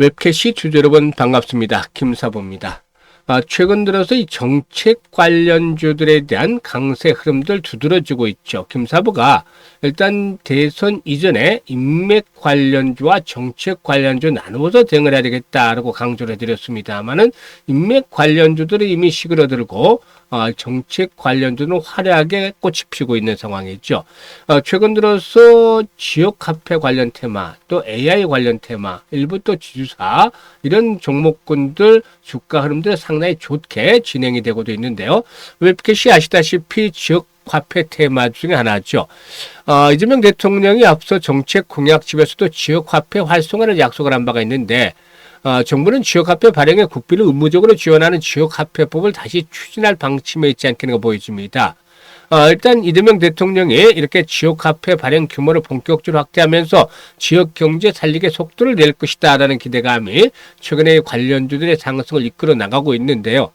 웹캐시 주주 여러분 반갑습니다. 김사부입니다. 최근 들어서 이 정책 관련주들에 대한 강세 흐름들 두드러지고 있죠. 김사부가 일단 대선 이전에 인맥 관련주와 정책 관련주 나누어서 대응을 해야 되겠다라고 강조를 해드렸습니다만은 인맥 관련주들이 이미 시그러들고 정책 관련주는 화려하게 꽃이 피고 있는 상황이죠. 최근 들어서 지역 화폐 관련 테마, 또 AI 관련 테마, 일부 또 지주사 이런 종목군들 주가 흐름들 상당히 좋게 진행이 되고도 있는데요. 웹캐시 아시다시피 지역 화폐 테마 중에 하나죠. 이재명 대통령이 앞서 정책 공약집에서도 지역 화폐 활성화를 약속을 한 바가 있는데 정부는 지역화폐 발행에 국비를 의무적으로 지원하는 지역화폐법을 다시 추진할 방침에 있지 않겠는가 보여집니다. 일단 이재명 대통령이 이렇게 지역화폐 발행 규모를 본격적으로 확대하면서 지역 경제 살리게 속도를 낼 것이다라는 기대감이 최근에 관련주들의 상승을 이끌어 나가고 있는데요.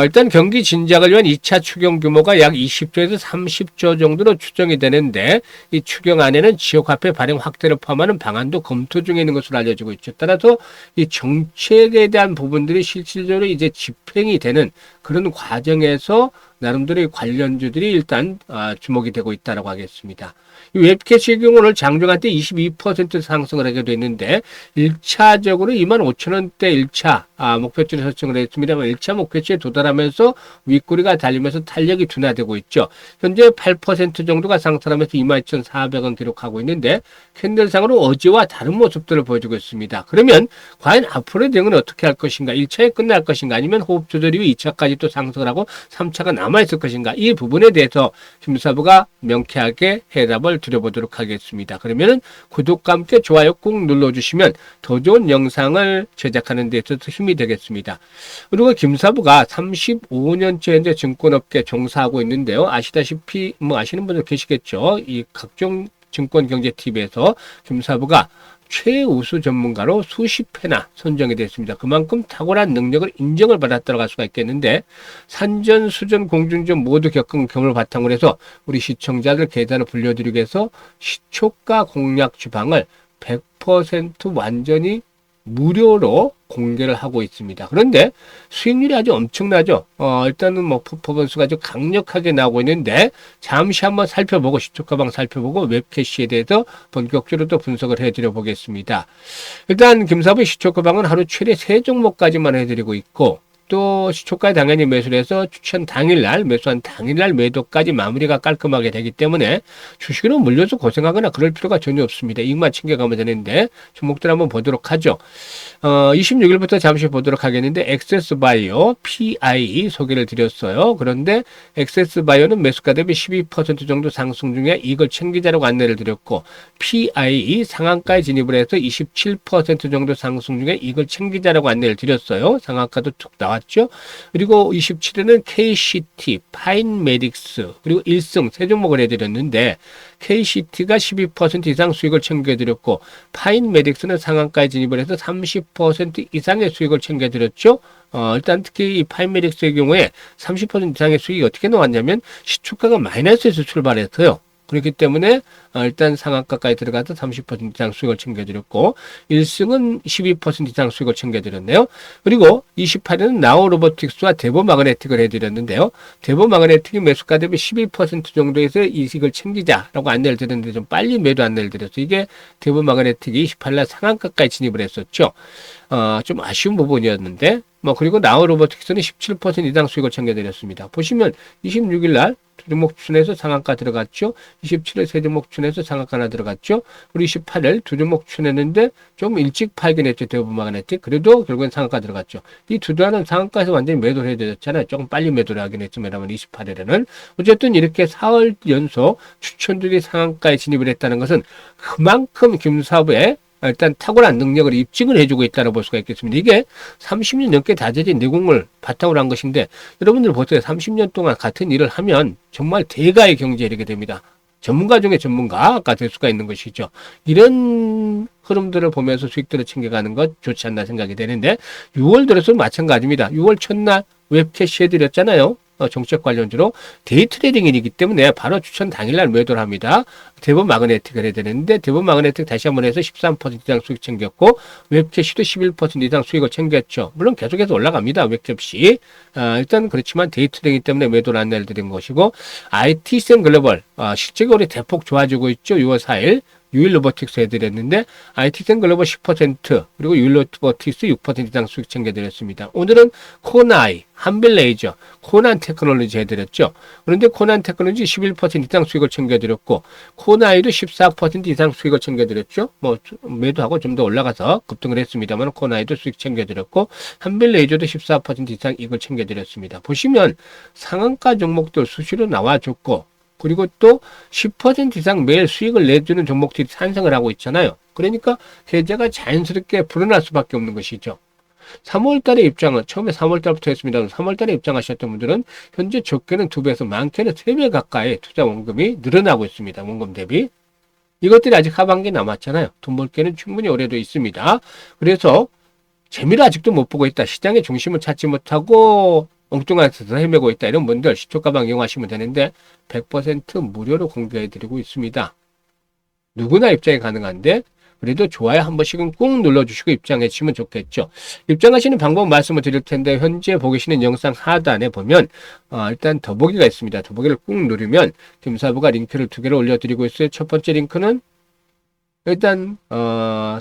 일단 경기 진작을 위한 2차 추경 규모가 약 20조에서 30조 정도로 추정이 되는데 이 추경 안에는 지역화폐 발행 확대를 포함하는 방안도 검토 중에 있는 것으로 알려지고 있죠. 따라서 이 정책에 대한 부분들이 실질적으로 이제 집행이 되는 그런 과정에서 나름대로 관련주들이 일단 주목이 되고 있다고 하겠습니다. 이 웹캐시의 경우 오늘 장중한 때 22% 상승을 하게 됐는데 1차적으로 25,000원대 1차 목표치를 설정을 했습니다만 1차 목표치에 도달하면서 윗꼬리가 달리면서 탄력이 둔화되고 있죠. 현재 8% 정도가 상승하면서 22,400원 기록하고 있는데 캔들상으로 어제와 다른 모습들을 보여주고 있습니다. 그러면 과연 앞으로의 대응은 어떻게 할 것인가? 1차에 끝날 것인가? 아니면 호흡 조절 이후 2차까지 또 상승을 하고 3차가 남아있을 것인가? 이 부분에 대해서 김사부가 명쾌하게 해답을 드려보도록 하겠습니다. 그러면은 구독과 함께 좋아요 꾹 눌러주시면 더 좋은 영상을 제작하는 데 있어서 힘이 되겠습니다. 그리고 김사부가 35년째 현재 증권업계 종사하고 있는데요. 아시다시피 아시는 분들 계시겠죠. 이 각종 증권경제TV에서 김사부가 최우수 전문가로 수십 회나 선정이 됐습니다. 그만큼 탁월한 능력을 인정을 받았다고 할 수가 있겠는데 산전, 수전, 공중전 모두 겪은 경험을 바탕으로 해서 우리 시청자들 계좌를 불려드리기 위해서 시초가 공략 주방을 100% 완전히 무료로 공개를 하고 있습니다. 그런데 수익률이 아주 엄청나죠. 일단은 퍼포먼스가 아주 강력하게 나오고 있는데 잠시 한번 살펴보고 시초가방 살펴보고 웹캐시에 대해서 본격적으로 또 분석을 해드려 보겠습니다. 일단 김사부의 시초가방은 하루 최대 3종목까지만 해드리고 있고 또 시초가에 당연히 매수를 해서 추천 당일날 매수한 당일날 매도까지 마무리가 깔끔하게 되기 때문에 주식으로 물려서 고생하거나 그럴 필요가 전혀 없습니다. 이익만 챙겨가면 되는데 종목들 한번 보도록 하죠. 26일부터 잠시 보도록 하겠는데 엑세스바이오 PI 소개를 드렸어요. 그런데 엑세스바이오는 매수가 대비 12% 정도 상승 중에 이걸 챙기자라고 안내를 드렸고 PI 상한가에 진입을 해서 27% 정도 상승 중에 이걸 챙기자라고 안내를 드렸어요. 상한가도 툭 나왔죠. 그리고 27일은 KCT, 파인메딕스 그리고 일승 세 종목을 해드렸는데 KCT가 12% 이상 수익을 챙겨드렸고 파인메딕스는 상한가에 진입을 해서 30% 이상의 수익을 챙겨드렸죠. 일단 특히 이 파인메딕스의 경우에 30% 이상의 수익이 어떻게 나왔냐면 시초가가 마이너스에서 출발했어요. 그렇기 때문에 일단 상한가까지 들어가서 30% 이상 수익을 챙겨드렸고 1승은 12% 이상 수익을 챙겨드렸네요. 그리고 28일은 나우로보틱스와 대보마그네틱을 해드렸는데요. 대보마그네틱이 매수가 대비 12% 정도에서 이익을 챙기자라고 안내를 드렸는데 좀 빨리 매도 안내를 드렸어요. 이게 대보마그네틱이 28일 종가까지 진입을 했었죠. 좀 아쉬운 부분이었는데 그리고 나우로보틱스는 17% 이상 수익을 챙겨드렸습니다. 보시면 26일 날 두 종목 추천해서 상한가 들어갔죠. 27일 세 종목 추천해서 상한가 하나 들어갔죠. 우리 28일 두 종목 추천했는데 좀 일찍 발견했죠. 대부분마그네틱. 그래도 결국엔 상한가 들어갔죠. 이 두 단은 상한가에서 완전히 매도를 해야 되잖아요. 조금 빨리 매도를 하긴 했지만 28일에는 어쨌든 이렇게 4월 연속 추천들이 상한가에 진입을 했다는 것은 그만큼 김사부의 일단 탁월한 능력을 입증을 해주고 있다고 볼 수가 있겠습니다. 이게 30년 넘게 다져진 내공을 바탕으로 한 것인데 여러분들 보세요. 30년 동안 같은 일을 하면 정말 대가의 경제에 이르게 됩니다. 전문가 중에 전문가가 될 수가 있는 것이죠. 이런 흐름들을 보면서 수익들을 챙겨가는 것 좋지 않나 생각이 되는데 6월 들어서 마찬가지입니다. 6월 첫날 웹캐시 해드렸잖아요. 정책 관련주로 데이 트레이딩이기 때문에 바로 추천 당일날 매도를 합니다. 대본 마그네틱을 해야 되는데 대본 마그네틱 다시 한번 해서 13% 이상 수익 챙겼고 웹캐시도 11% 이상 수익을 챙겼죠. 물론 계속해서 올라갑니다. 웹캡시. 일단 그렇지만 데이 트레이딩 때문에 매도를 안내를 드린 것이고 IT센 글로벌 실적이 올해 대폭 좋아지고 있죠. 6월 4일 유일 로보틱스 해드렸는데 IT센 글로벌 10% 그리고 유일 로보틱스 6% 이상 수익 챙겨드렸습니다. 오늘은 코나이, 한빌레이저, 코난 테크놀로지 해드렸죠. 그런데 코난 테크놀로지 11% 이상 수익을 챙겨드렸고 코나이도 14% 이상 수익을 챙겨드렸죠. 뭐 매도하고 좀 더 올라가서 급등을 했습니다만 코나이도 수익 챙겨드렸고 한빌레이저도 14% 이상 이익을 챙겨드렸습니다. 보시면 상한가 종목들 수시로 나와줬고 그리고 또 10% 이상 매일 수익을 내주는 종목들이 산성을 하고 있잖아요. 그러니까 계좌가 자연스럽게 불어날 수밖에 없는 것이죠. 3월 달에 입장은 처음에 3월 달부터 했습니다. 3월 달에 입장하셨던 분들은 현재 적게는 2배에서 많게는 3배 가까이 투자 원금이 늘어나고 있습니다. 원금 대비. 이것들이 아직 하반기에 남았잖아요. 돈 벌 게는 충분히 올해도 있습니다. 그래서 재미를 아직도 못 보고 있다. 시장의 중심을 찾지 못하고 엉뚱한 데서 헤매고 있다. 이런 분들 시초가방 이용하시면 되는데 100% 무료로 공개해드리고 있습니다. 누구나 입장이 가능한데 그래도 좋아요 한 번씩은 꾹 눌러주시고 입장해 주시면 좋겠죠. 입장하시는 방법 말씀을 드릴 텐데 현재 보고 계시는 영상 하단에 보면 일단 더보기가 있습니다. 더보기를 꾹 누르면 김사부가 링크를 2개를 올려드리고 있어요. 첫 번째 링크는 일단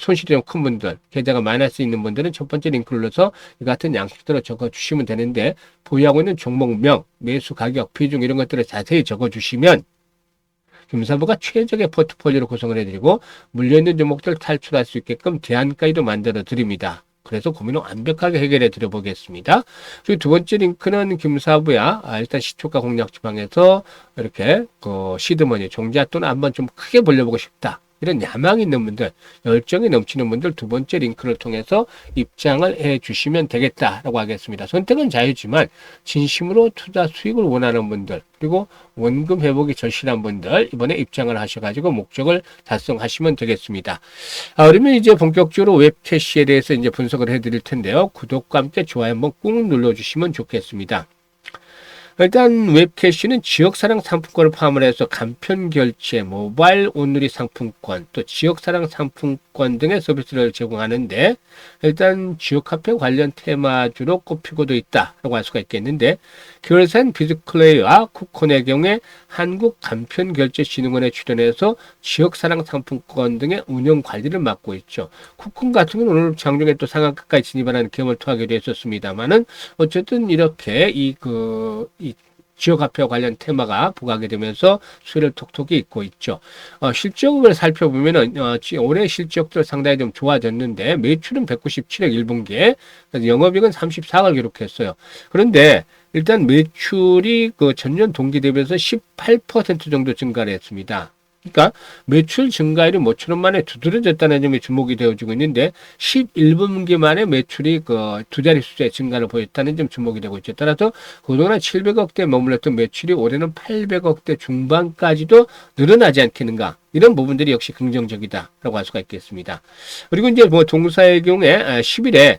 손실이 좀 큰 분들, 계좌가 마이너스 있는 분들은 첫 번째 링크를 눌러서 이 같은 양식대로 적어주시면 되는데 보유하고 있는 종목명, 매수 가격, 비중 이런 것들을 자세히 적어주시면 김사부가 최적의 포트폴리오를 구성을 해드리고 물려있는 종목들 탈출할 수 있게끔 대안가이도 만들어 드립니다. 그래서 고민을 완벽하게 해결해 드려 보겠습니다. 그리고 두 번째 링크는 김사부야 일단 시초가 공략 지방에서 이렇게 시드머니 종잣돈을 한번 좀 크게 벌려보고 싶다. 이런 야망이 있는 분들, 열정이 넘치는 분들 두 번째 링크를 통해서 입장을 해 주시면 되겠다라고 하겠습니다. 선택은 자유지만 진심으로 투자 수익을 원하는 분들 그리고 원금 회복이 절실한 분들 이번에 입장을 하셔가지고 목적을 달성하시면 되겠습니다. 그러면 이제 본격적으로 웹캐시에 대해서 이제 분석을 해드릴 텐데요. 구독과 함께 좋아요 한번 꾹 눌러주시면 좋겠습니다. 일단 웹캐시는 지역사랑 상품권을 포함을 해서 간편결제, 모바일 온누리 상품권, 또 지역사랑 상품권 등의 서비스를 제공하는데 일단 지역화폐 관련 테마주로 꼽히고도 있다라고 할 수가 있겠는데 결산 비즈클레이와 쿠콘의 경우에 한국간편결제진흥원에 출연해서 지역사랑 상품권 등의 운영 관리를 맡고 있죠. 쿠콘 같은 경우는 오늘 장중에 또 상한가까지 진입하는 경험을 토하기도 했었습니다만은 어쨌든 이렇게 이 지역화폐와 관련 테마가 부각이 되면서 수혜를 톡톡히 잇고 있죠. 실적을 살펴보면은 올해 실적들 상당히 좀 좋아졌는데 매출은 197억 1분기에 영업이익은 34억을 기록했어요. 그런데 일단 매출이 전년 동기 대비해서 18% 정도 증가를 했습니다. 그러니까 매출 증가율이 모처럼 만에 두드러졌다는 점이 주목이 되어지고 있는데 11분기 만에 매출이 두 자리 숫자의 증가를 보였다는 점 주목이 되고 있죠. 따라서 그동안 700억대 머물렀던 매출이 올해는 800억대 중반까지도 늘어나지 않겠는가. 이런 부분들이 역시 긍정적이다라고 할 수가 있겠습니다. 그리고 이제 동사의 경우에 10일에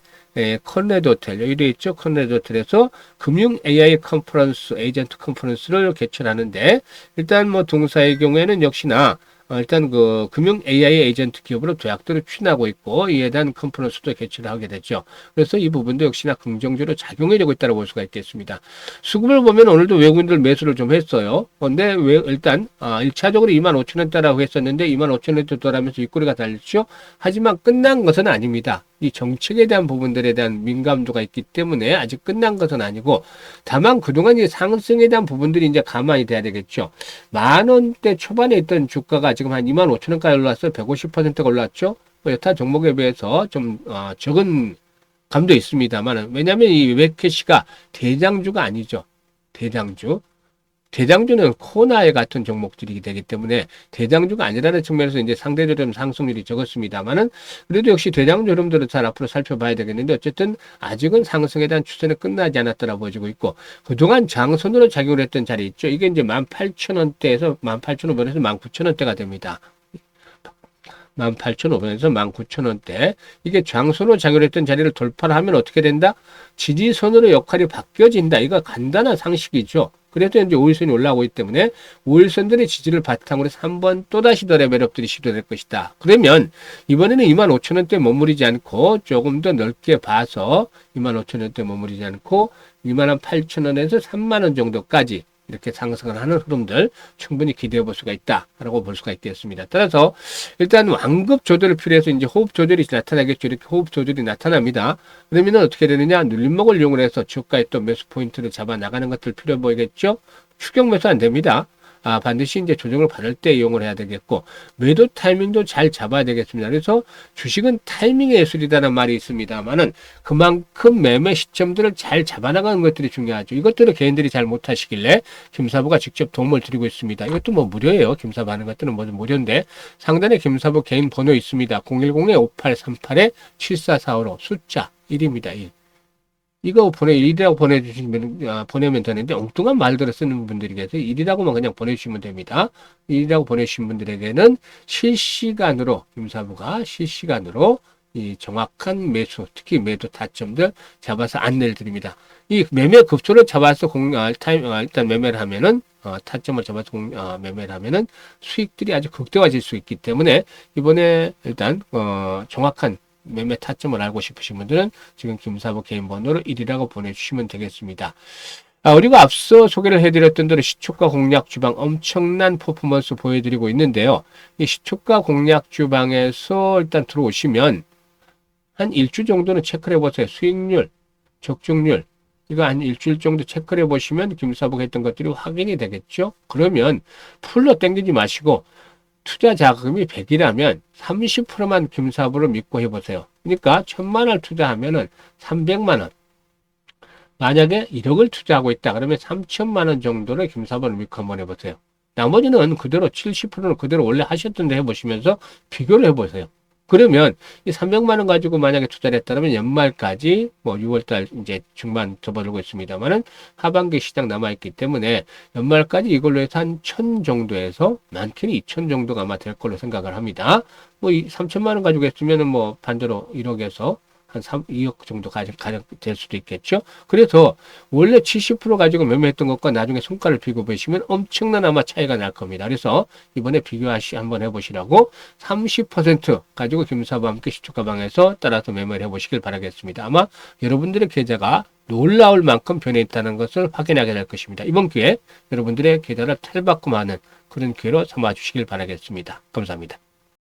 컨레드 호텔, 여기도 있죠. 컨레드 호텔에서 금융 AI 컨퍼런스, 에이전트 컨퍼런스를 개최하는데, 일단 동사의 경우에는 역시나, 일단 금융 AI 에이전트 기업으로 도약들을 추진하고 있고, 이에 대한 컨퍼런스도 개최를 하게 됐죠. 그래서 이 부분도 역시나 긍정적으로 작용이 되고 있다고 볼 수가 있겠습니다. 수급을 보면 오늘도 외국인들 매수를 좀 했어요. 근데 일단, 1차적으로 25,000원대라고 했었는데, 25,000원대 돌아가면서 윗꼬리가 달렸죠. 하지만 끝난 것은 아닙니다. 이 정책에 대한 부분들에 대한 민감도가 있기 때문에 아직 끝난 것은 아니고 다만 그동안 이 상승에 대한 부분들이 이제 감안이 돼야 되겠죠. 10,000원대 초반에 있던 주가가 지금 한 25,000원까지 올랐어요. 150%가 올랐죠. 여타 종목에 비해서 좀 적은 감도 있습니다만 왜냐하면 이 웹캐시가 대장주가 아니죠. 대장주는 코나에 같은 종목들이 되기 때문에 대장주가 아니라는 측면에서 이제 상대적으로 상승률이 적었습니다만은 그래도 역시 대장주 흐름들을 잘 앞으로 살펴봐야 되겠는데 어쨌든 아직은 상승에 대한 추세는 끝나지 않았다고 보여지고 있고 그동안 장선으로 작용을 했던 자리 있죠. 이게 이제 18,000원대에서 18,000원에서 19,000원대가 됩니다. 18,500원에서 19,000원대. 이게 장선으로 작용했던 자리를 돌파를 하면 어떻게 된다? 지지선으로 역할이 바뀌어진다. 이거 간단한 상식이죠. 그래도 이제 5일선이 올라오고 있기 때문에 5일선들의 지지를 바탕으로 해서 한번 또다시 더 레벨업들이 시도될 것이다. 그러면 이번에는 25,000원대 머무르지 않고 조금 더 넓게 봐서 25,000원대 머무르지 않고 28,000원에서 30,000원 정도까지 이렇게 상승을 하는 흐름들 충분히 기대해 볼 수가 있다라고 볼 수가 있겠습니다. 따라서 일단 완급 조절을 필요해서 이제 호흡 조절이 나타나겠죠. 이렇게 호흡 조절이 나타납니다. 그러면 어떻게 되느냐? 눌림목을 이용을 해서 주가의 또 매수 포인트를 잡아 나가는 것들 필요해 보이겠죠. 추격 매수 안 됩니다. 반드시 이제 조정을 받을 때 이용을 해야 되겠고, 매도 타이밍도 잘 잡아야 되겠습니다. 그래서 주식은 타이밍의 예술이라는 말이 있습니다만은 그만큼 매매 시점들을 잘 잡아나가는 것들이 중요하죠. 이것들을 개인들이 잘 못하시길래 김사부가 직접 도움을 드리고 있습니다. 이것도 뭐 무료예요. 김사부 하는 것들은 뭐 무료인데 상단에 김사부 개인 번호 있습니다. 010-5838-7445로 숫자 1입니다. 1. 이거 1이라고 보내면 되는데, 엉뚱한 말들을 쓰는 분들이 계세요. 1이라고만 그냥 보내주시면 됩니다. 1이라고 보내주신 분들에게는 실시간으로, 김사부가 실시간으로 이 정확한 매수, 특히 매도 타점들 잡아서 안내를 드립니다. 이 매매 급소를 잡아서 일단 매매를 하면은, 타점을 잡아서 매매를 하면은 수익들이 아주 극대화질 수 있기 때문에 이번에 일단, 정확한 매매 타점을 알고 싶으신 분들은 지금 김사부 개인 번호로 1이라고 보내주시면 되겠습니다. 우리가 앞서 소개를 해드렸던 대로 시초가 공략 주방 엄청난 퍼포먼스 보여드리고 있는데요. 이 시초가 공략 주방에서 일단 들어오시면 한 일주 정도는 체크를 해보세요. 수익률, 적중률, 이거 한 일주일 정도 체크를 해보시면 김사부가 했던 것들이 확인이 되겠죠. 그러면 풀로 땡기지 마시고 투자 자금이 100이라면 30%만 김사부를 믿고 해보세요. 그러니까 1,000만 원 투자하면은 300만 원. 만약에 1억을 투자하고 있다 그러면 3천만 원 정도를 김사부를 믿고 한번 해보세요. 나머지는 그대로 70%는 그대로 원래 하셨던 데 해보시면서 비교를 해보세요. 그러면 이 300만 원 가지고 만약에 투자를 했다면 연말까지 뭐 6월달 이제 중반 접어들고 있습니다만은 하반기 시장 남아있기 때문에 연말까지 이걸로 해서 한 1,000 정도에서 많게는 2,000 정도가 아마 될 걸로 생각을 합니다. 뭐 이 3천만 원 가지고 했으면은 뭐 반대로 1억에서 한 2억 정도 가량 될 수도 있겠죠. 그래서 원래 70% 가지고 매매했던 것과 나중에 손가락을 비교 보시면 엄청난 아마 차이가 날 겁니다. 그래서 이번에 한번 해보시라고 30% 가지고 김사부와 함께 시초가방에서 따라서 매매를 해보시길 바라겠습니다. 아마 여러분들의 계좌가 놀라울 만큼 변해 있다는 것을 확인하게 될 것입니다. 이번 기회에 여러분들의 계좌를 탈바꿈하는 그런 기회로 삼아 주시길 바라겠습니다. 감사합니다.